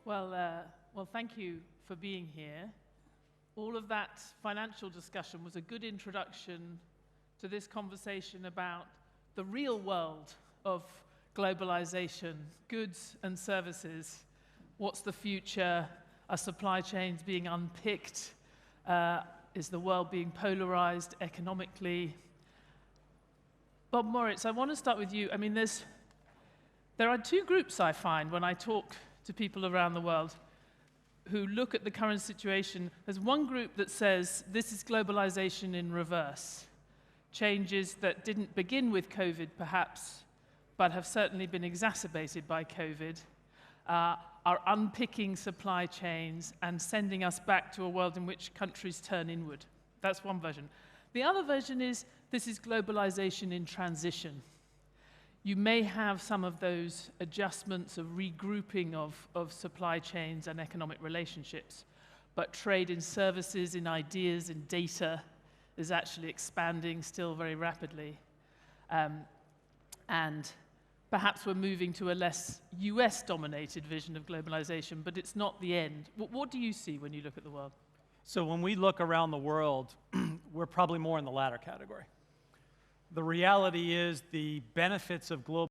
Well, thank you for being here. All of that financial discussion was a good introduction to this conversation about the real world of globalization, goods and services. What's the future? Are supply chains being unpicked? Is the world being polarized economically? Bob Moritz, I want to start with you. I mean, there are two groups I find when I talk to people around the world who look at the current situation. There's one group that says this is globalization in reverse. Changes that didn't begin with COVID, perhaps, but have certainly been exacerbated by COVID, are unpicking supply chains and sending us back to a world in which countries turn inward. That's one version. The other version is this is globalization in transition. You may have some of those adjustments of regrouping of supply chains and economic relationships, but trade in services, in ideas, in data is actually expanding still very rapidly. And perhaps we're moving to a less US-dominated vision of globalization, but it's not the end. What do you see when you look at the world? So when we look around the world, we're probably more in the latter category. The reality is the benefits of globalization,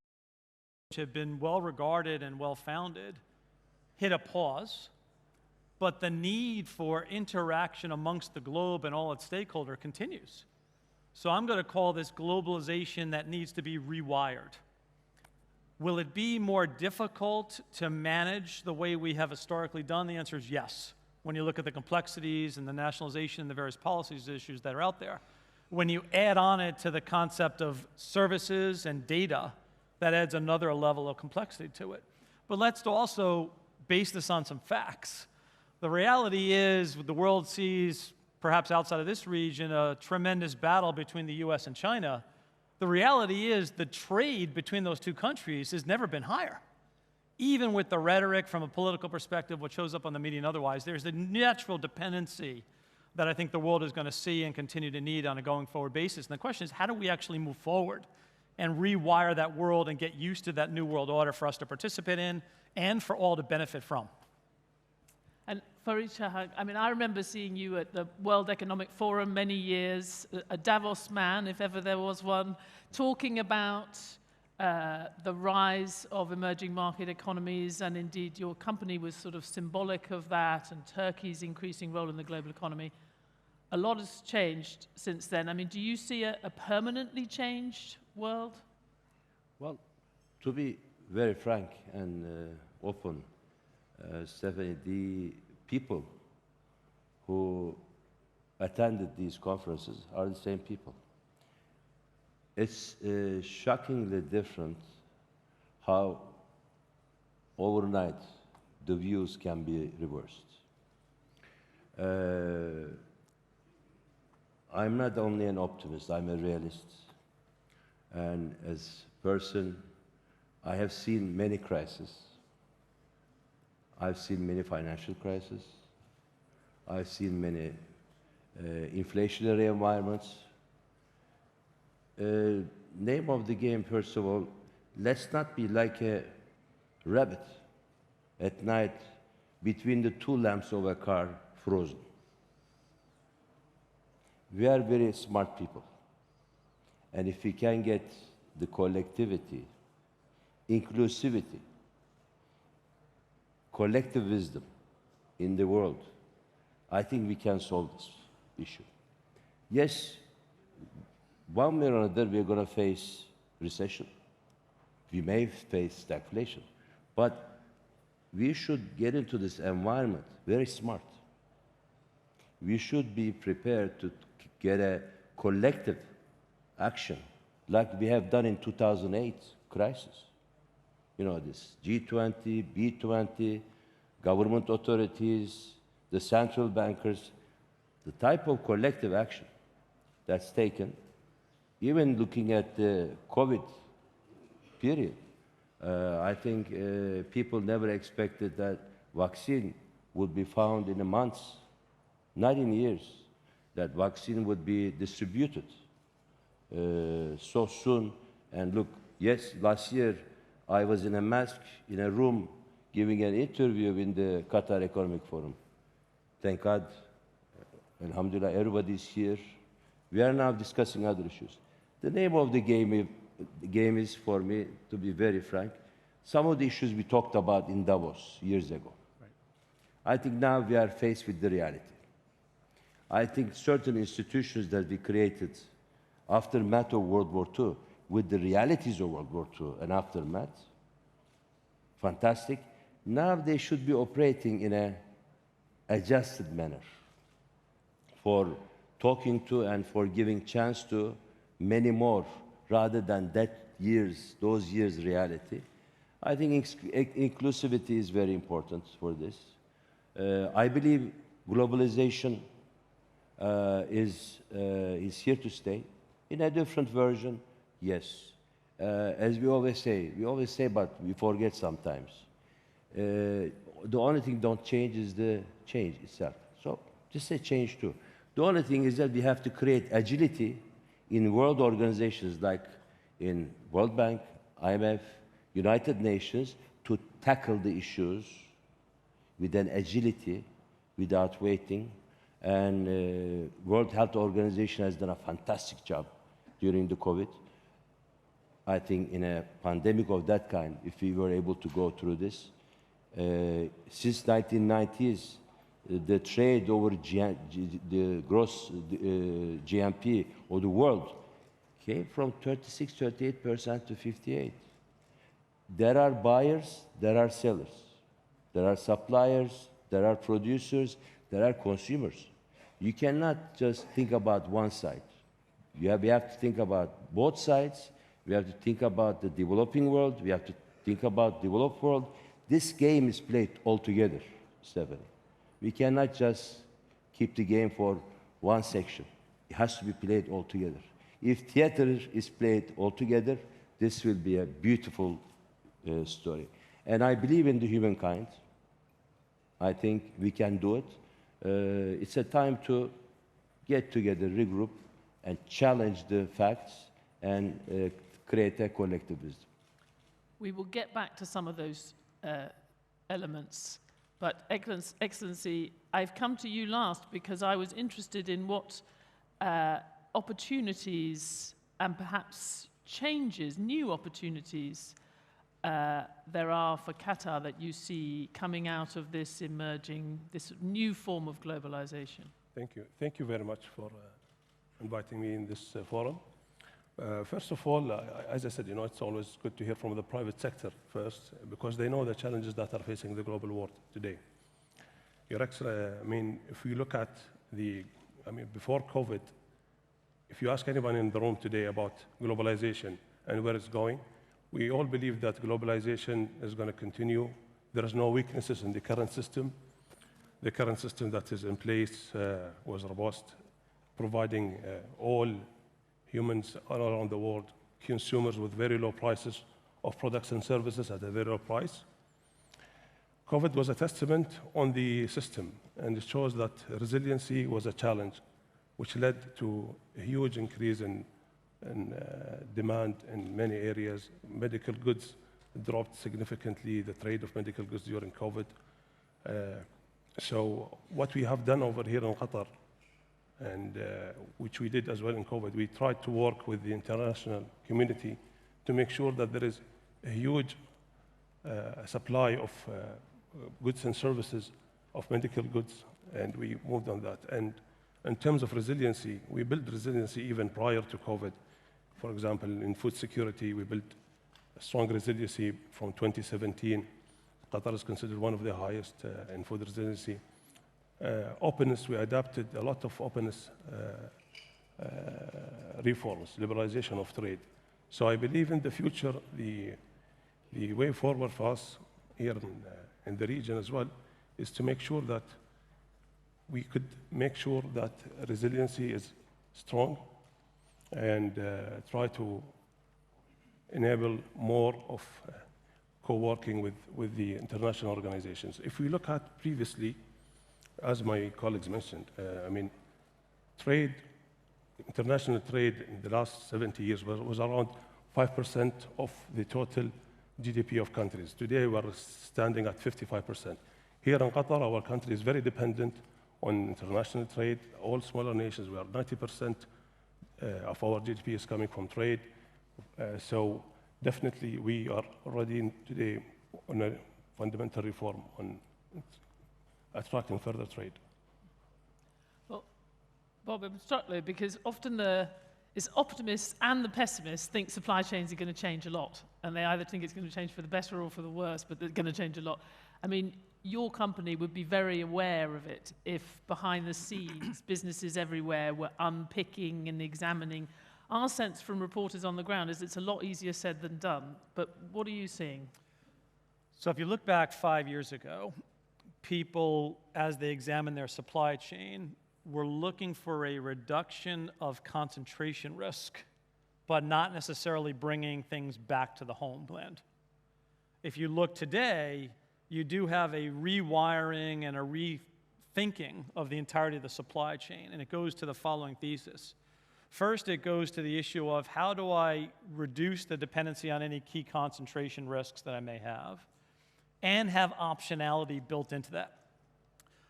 which have been well regarded and well founded, hit a pause, but the need for interaction amongst the globe and all its stakeholders continues. So I'm going to call this globalization that needs to be rewired. Will it be more difficult to manage the way we have historically done? The answer is yes, when you look at the complexities and the nationalization and the various policies issues that are out there. When you add on it to the concept of services and data, that adds another level of complexity to it. But let's also base this on some facts. The reality is the world sees, perhaps outside of this region, a tremendous battle between the US and China. The reality is the trade between those two countries has never been higher. Even with the rhetoric from a political perspective, what shows up on the media and otherwise, there's a natural dependency that I think the world is going to see and continue to need on a going forward basis. And the question is, how do we actually move forward and rewire that world and get used to that new world order for us to participate in and for all to benefit from? And Ferit, Şahenk, I mean, I remember seeing you at the World Economic Forum many years, a Davos man, if ever there was one, talking about the rise of emerging market economies, and indeed your company was sort of symbolic of that, and Turkey's increasing role in the global economy. A lot has changed since then. I mean, do you see a permanently changed world? Well, to be very frank and open, Stephanie, the people who attended these conferences are the same people. It's shockingly different how overnight the views can be reversed. I'm not only an optimist, I'm a realist. And as a person, I have seen many crises. I've seen many financial crises. I've seen many inflationary environments. Name of the game, first of all, let's not be like a rabbit at night between the two lamps of a car frozen. We are very smart people. And if we can get the collectivity, inclusivity, collective wisdom in the world, I think we can solve this issue. Yes, one way or another, we're going to face recession. We may face stagflation. But we should get into this environment very smart. We should be prepared to get a collective action like we have done in 2008 crisis. You know, this G20, B20, government authorities, the central bankers, the type of collective action that's taken, even looking at the COVID period, I think people never expected that vaccine would be found in a month, not in years, that vaccine would be distributed so soon. And look, yes, last year I was in a mask in a room giving an interview in the Qatar Economic Forum. Thank God, alhamdulillah, everybody's here. We are now discussing other issues. The name of the game is, for me, to be very frank, some of the issues we talked about in Davos years ago. Right. I think now we are faced with the reality. I think certain institutions that we created aftermath of World War II, with the realities of World War II and aftermath, fantastic. Now they should be operating in an adjusted manner for talking to and for giving chance to many more, rather than those years' reality. I think inclusivity is very important for this. I believe globalization is here to stay. In a different version, yes. As we always say, but we forget sometimes. The only thing don't change is the change itself. So just say change too. The only thing is that we have to create agility in world organizations like in World Bank, IMF, United Nations, to tackle the issues with an agility without waiting. And World Health Organization has done a fantastic job during the COVID. I think in a pandemic of that kind, if we were able to go through this, since 1990s, the trade over the gross GNP of the world came from 36, 38% to 58%. There are buyers, there are sellers. There are suppliers, there are producers, there are consumers. You cannot just think about one side. We have to think about both sides. We have to think about the developing world. We have to think about the developed world. This game is played all together, Stephanie. We cannot just keep the game for one section. It has to be played all together. If theater is played all together, this will be a beautiful story. And I believe in the humankind. I think we can do it. It's a time to get together, regroup, and challenge the facts and create a collective wisdom. We will get back to some of those elements. But Excellency, I've come to you last because I was interested in what opportunities and perhaps changes, new opportunities there are for Qatar that you see coming out of this emerging, this new form of globalization. Thank you. Thank you very much for inviting me in this forum. First of all, as I said, it's always good to hear from the private sector first, because they know the challenges that are facing the global world today. Your Excellency, if we look at before COVID, if you ask anyone in the room today about globalization and where it's going, we all believe that globalization is going to continue. There is no weaknesses in the current system. The current system that is in place was robust, providing all humans all around the world, consumers with very low prices of products and services at a very low price. COVID was a testament on the system, and it shows that resiliency was a challenge, which led to a huge increase in demand in many areas. Medical goods dropped significantly, the trade of medical goods during COVID. So what we have done over here in Qatar, and which we did as well in COVID, we tried to work with the international community to make sure that there is a huge supply of goods and services, of medical goods, and we moved on that. And in terms of resiliency, we built resiliency even prior to COVID. For example, in food security, we built a strong resiliency from 2017. Qatar is considered one of the highest in food resiliency. Openness, we adapted a lot of openness reforms, liberalization of trade. So I believe in the future, the way forward for us here in the region as well is to make sure that we could make sure that resiliency is strong and try to enable more of co-working with the international organizations. If we look at previously, as my colleagues mentioned, trade, international trade in the last 70 years was around 5% of the total GDP of countries. Today, we're standing at 55%. Here in Qatar, our country is very dependent on international trade. All smaller nations, we are 90% of our GDP is coming from trade. So definitely, we are already today on a fundamental reform on attracting further trade. Well, Bob, I'm struck though, because often it's optimists and the pessimists think supply chains are going to change a lot. And they either think it's going to change for the better or for the worse, but they're going to change a lot. I mean, your company would be very aware of it if behind the scenes, businesses everywhere were unpicking and examining. Our sense from reporters on the ground is it's a lot easier said than done. But what are you seeing? So if you look back 5 years ago, people, as they examined their supply chain, were looking for a reduction of concentration risk, but not necessarily bringing things back to the homeland. If you look today, you do have a rewiring and a rethinking of the entirety of the supply chain, and it goes to the following thesis. First, it goes to the issue of how do I reduce the dependency on any key concentration risks that I may have, and have optionality built into that.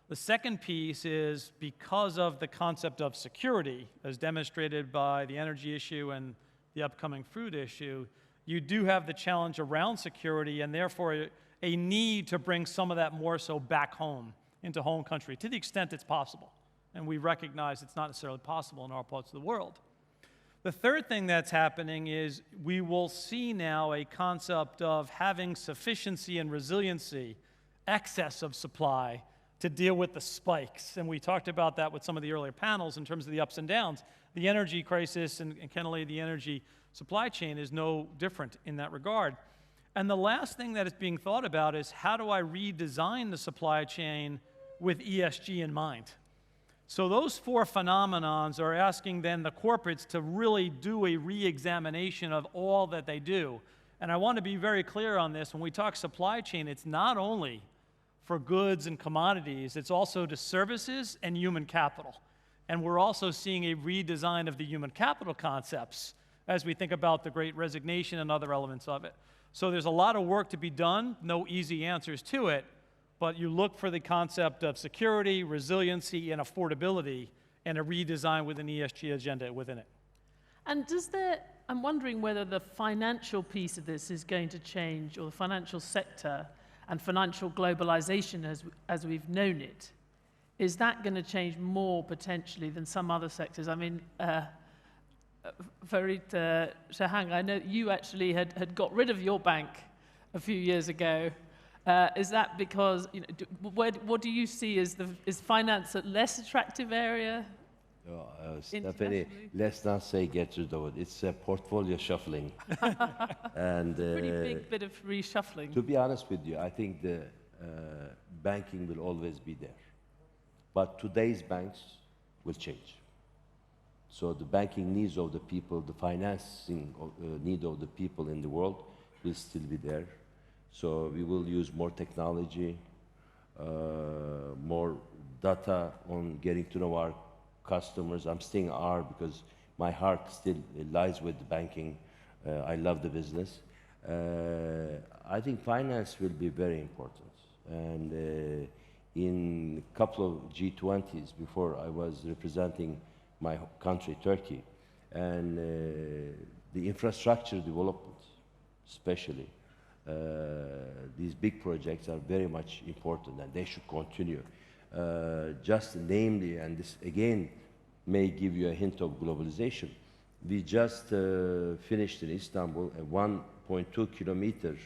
The second piece is because of the concept of security, as demonstrated by the energy issue and the upcoming food issue, you do have the challenge around security and therefore a need to bring some of that more so back home into home country to the extent it's possible. And we recognize it's not necessarily possible in all parts of the world. The third thing that's happening is we will see now a concept of having sufficiency and resiliency, excess of supply, to deal with the spikes. And we talked about that with some of the earlier panels in terms of the ups and downs. The energy crisis and candidly the energy supply chain is no different in that regard. And the last thing that is being thought about is how do I redesign the supply chain with ESG in mind? So those four phenomenons are asking then the corporates to really do a re-examination of all that they do. And I want to be very clear on this. When we talk supply chain, it's not only for goods and commodities, it's also to services and human capital. And we're also seeing a redesign of the human capital concepts as we think about the Great Resignation and other elements of it. So there's a lot of work to be done, no easy answers to it, but you look for the concept of security, resiliency, and affordability, and a redesign with an ESG agenda within it. And I'm wondering whether the financial piece of this is going to change, or the financial sector and financial globalization as we've known it. Is that going to change more potentially than some other sectors? I mean, Ferit, Şahenk, I know you actually had got rid of your bank a few years ago. Is that because, what do you see as is finance a less attractive area? Stephanie, let's not say get rid of it. It's a portfolio shuffling. And pretty big bit of reshuffling. To be honest with you, I think the banking will always be there. But today's banks will change. So the banking needs of the people, the financing need of the people in the world will still be there. So we will use more technology, more data on getting to know our customers. I'm saying R because my heart still lies with the banking. I love the business. I think finance will be very important. And in a couple of G20s before, I was representing my country, Turkey, and the infrastructure development, especially. These big projects are very much important and they should continue. Just namely, and this again may give you a hint of globalization, we just finished in Istanbul a 1.2 kilometer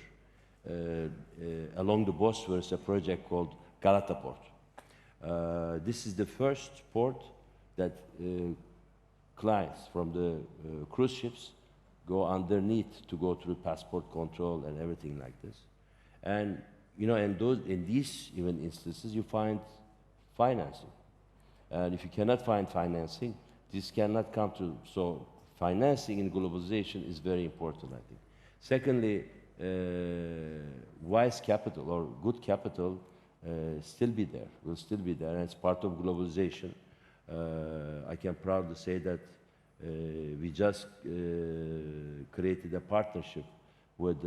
along the Bosphorus, a project called Galata Port. This is the first port that clients from the cruise ships go underneath to go through passport control and everything like this. And in these even instances, you find financing. And if you cannot find financing, this cannot come to. So financing in globalization is very important, I think. Secondly, wise capital or good capital still be there, will still be there, and it's part of globalization. I can proudly say that we just created a partnership with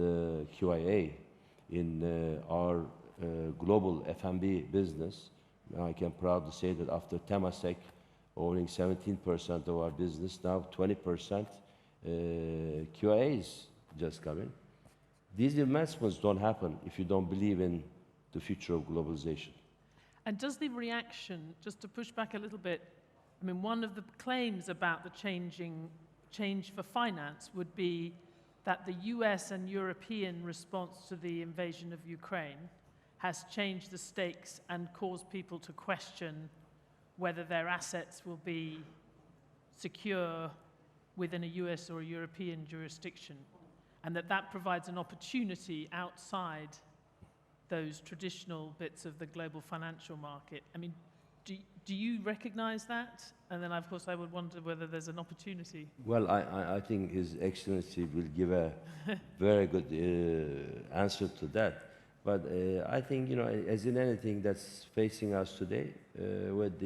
QIA in our global F&B business. Now I can proudly say that after Temasek owning 17% of our business, now 20% QIA is just coming. These investments don't happen if you don't believe in the future of globalization. And does the reaction, just to push back a little bit, I mean, one of the claims about the change for finance would be that the US and European response to the invasion of Ukraine has changed the stakes and caused people to question whether their assets will be secure within a US or a European jurisdiction, and that provides an opportunity outside those traditional bits of the global financial market. I mean, do you recognize that? And then, of course, I would wonder whether there's an opportunity. Well, I think His Excellency will give a very good answer to that. But I think, you know, as in anything that's facing us today, with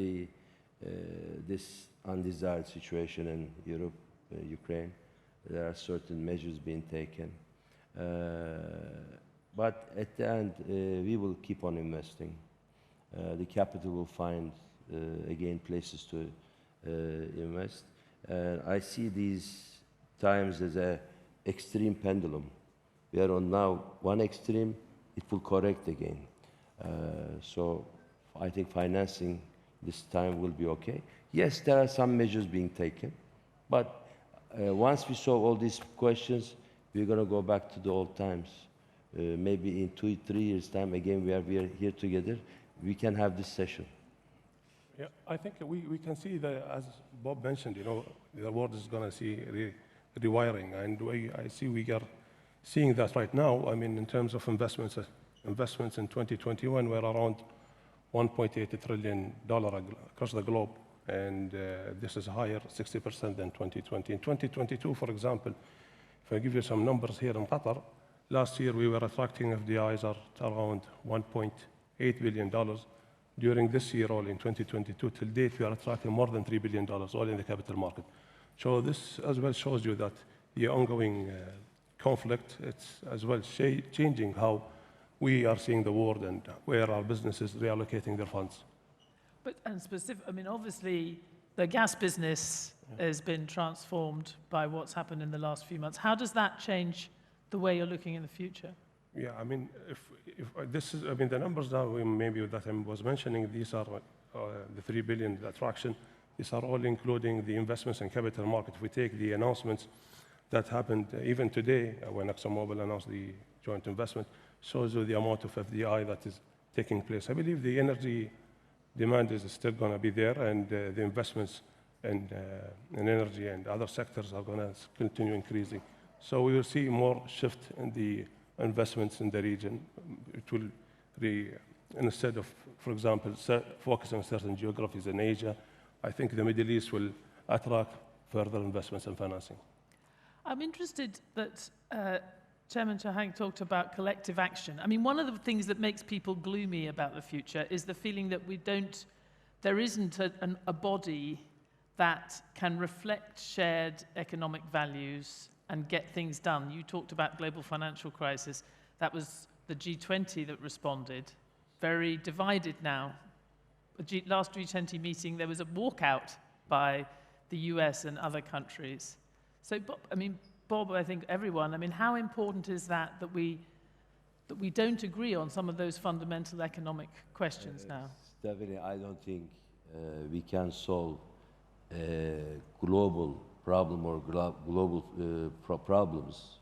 this undesired situation in Europe, Ukraine, there are certain measures being taken. But at the end, we will keep on investing. The capital will find, again, places to invest. I see these times as an extreme pendulum. We are on now one extreme, it will correct again. So I think financing this time will be okay. Yes, there are some measures being taken, but once we solve all these questions, we're going to go back to the old times. Maybe in 2-3 years' time, again, we are here together, we can have this session. Yeah, I think we can see that, as Bob mentioned, you know, the world is going to see rewiring, and I see we are seeing that right now. I mean, in terms of investments in 2021 were around $1.8 trillion across the globe, and this is higher, 60% than 2020. In 2022, for example, if I give you some numbers here in Qatar, last year we were attracting FDIs at around $1.8 billion. During this year, all in 2022, till date, we are attracting more than $3 billion, all in the capital market. So this as well shows you that the ongoing conflict, it's as well changing how we are seeing the world and where our businesses reallocating their funds. But, and specific, I mean, obviously, the gas business has been transformed by what's happened in the last few months. How does that change the way you're looking in the future? Yeah, I mean, if this is, I mean, the numbers that maybe that I was mentioning, these are the 3 billion attraction. These are all including the investments in capital market. If we take the announcements that happened even today when ExxonMobil announced the joint investment, shows you the amount of FDI that is taking place. I believe the energy demand is still going to be there, and the investments in energy and other sectors are going to continue increasing. So we will see more shift in the investments in the region. It will be, instead of, for example, focus on certain geographies in Asia, I think the Middle East will attract further investments and financing. I'm interested that Chairman Şahenk talked about collective action. I mean, one of the things that makes people gloomy about the future is the feeling that there isn't a body that can reflect shared economic values and get things done. You talked about global financial crisis. That was the G20 that responded. Very divided now. Last G20 meeting, there was a walkout by the US and other countries. So, Bob, I think everyone, I mean, how important is that we don't agree on some of those fundamental economic questions now? Stephanie, I don't think we can solve global problem or global problems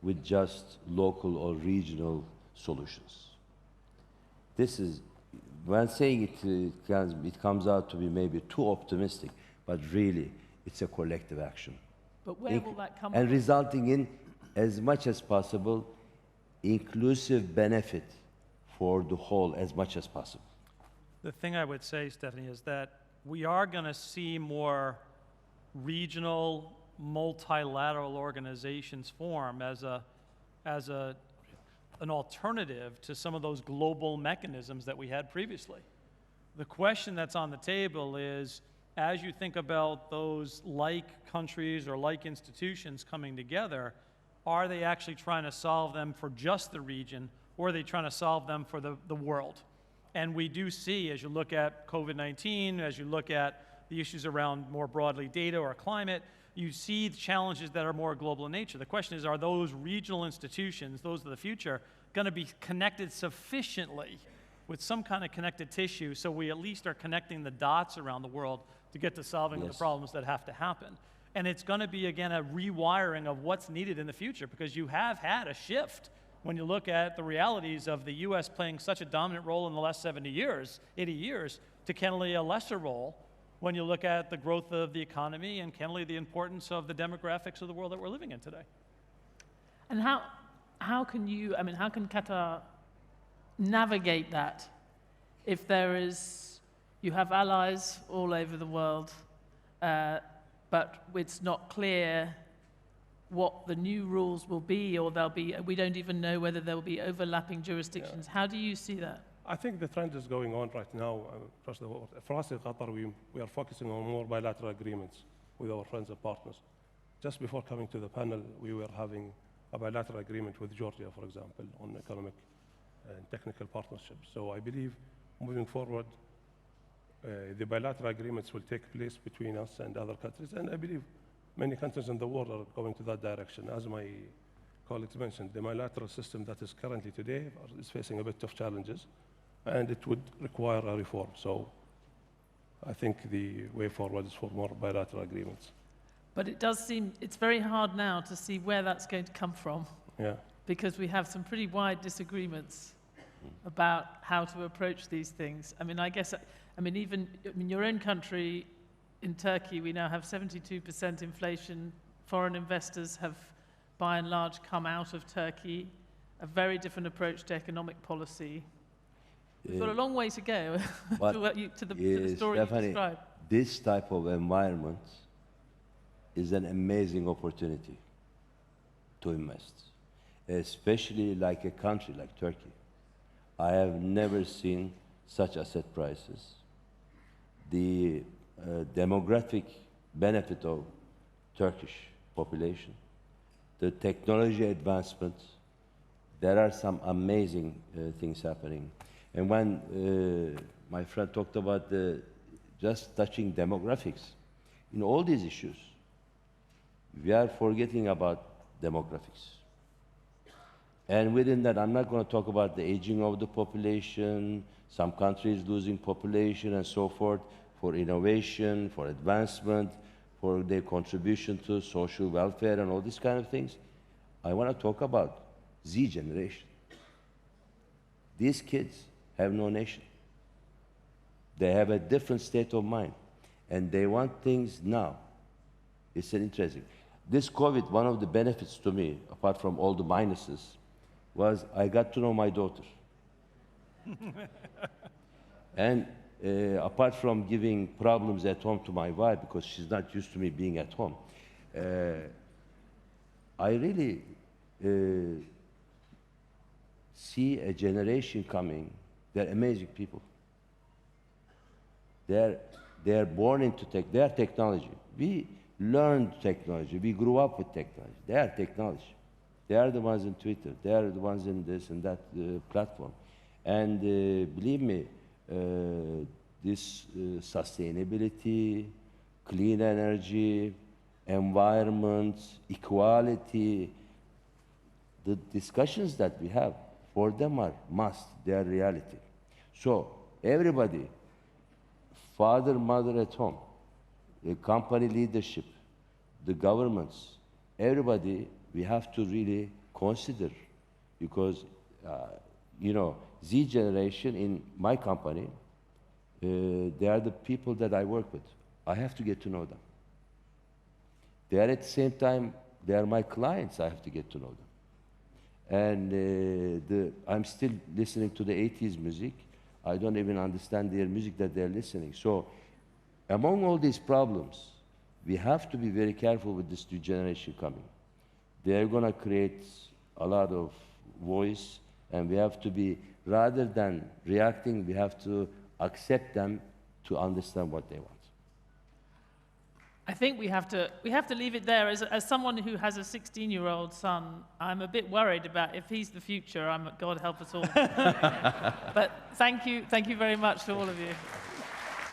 with just local or regional solutions. This is, when saying it comes out to be maybe too optimistic, but really it's a collective action. But where will that come and from? Resulting in, as much as possible, inclusive benefit for the whole as much as possible. The thing I would say, Stephanie, is that we are going to see more regional, multilateral organizations form as an alternative to some of those global mechanisms that we had previously. The question that's on the table is, as you think about those like countries or like institutions coming together, Are they actually trying to solve them for just the region, or are they trying to solve them for the world? And we do see, as you look at COVID-19, as you look at the issues around more broadly data or climate, you see the challenges that are more global in nature. The question is, are those regional institutions, those of the future, going to be connected sufficiently with some kind of connected tissue so we at least are connecting the dots around the world to get to solving the problems that have to happen? And it's going to be, again, a rewiring of what's needed in the future, because you have had a shift when you look at the realities of the U.S. playing such a dominant role in the last 80 years, to candidly a lesser role when you look at the growth of the economy and candidly the importance of the demographics of the world that we're living in today. And how can Qatar navigate that if you have allies all over the world, but it's not clear what the new rules will be, or we don't even know whether there will be overlapping jurisdictions. How do you see that? I think the trend is going on right now across the world. For us in Qatar, we are focusing on more bilateral agreements with our friends and partners. Just before coming to the panel, we were having a bilateral agreement with Georgia, for example, on economic and technical partnerships. So I believe moving forward, the bilateral agreements will take place between us and other countries, and I believe many countries in the world are going to that direction. As my colleagues mentioned, the bilateral system that is currently today is facing a bit of challenges, and it would require a reform. So I think the way forward is for more bilateral agreements. But it does seem, it's very hard now to see where that's going to come from. Yeah. Because we have some pretty wide disagreements about how to approach these things. I mean, your own country, in Turkey, we now have 72% inflation. Foreign investors have, by and large, come out of Turkey. A very different approach to economic policy. We've got a long way to go to the story you described. This type of environment is an amazing opportunity to invest, especially like a country like Turkey. I have never seen such asset prices. The demographic benefit of Turkish population, the technology advancements, there are some amazing things happening. And when my friend talked about just touching demographics, in all these issues, we are forgetting about demographics. And within that, I'm not going to talk about the aging of the population, some countries losing population and so forth, for innovation, for advancement, for their contribution to social welfare and all these kind of things. I want to talk about Z generation. These kids have no nation. They have a different state of mind, and they want things now. It's interesting. This COVID, one of the benefits to me, apart from all the minuses, was I got to know my daughter. And apart from giving problems at home to my wife, because she's not used to me being at home, I really see a generation coming. They're amazing people. They're born into tech. They are technology. We learned technology. We grew up with technology. They are technology. They are the ones in Twitter. They are the ones in this and that platform. And believe me, this sustainability, clean energy, environment, equality, the discussions that we have, for them are must, they are reality. So everybody, father, mother at home, the company leadership, the governments, everybody, we have to really consider, because, Z generation in my company, they are the people that I work with. I have to get to know them. They are at the same time, they are my clients, I have to get to know them. And I'm still listening to the 80s music. I don't even understand their music that they're listening. So among all these problems, we have to be very careful with this new generation coming. They're going to create a lot of voice, and we have to be, rather than reacting, we have to accept them to understand what they want. I think we have to leave it there. As someone who has a 16-year-old son, I'm a bit worried about if he's the future. God help us all. But thank you very much to all of you.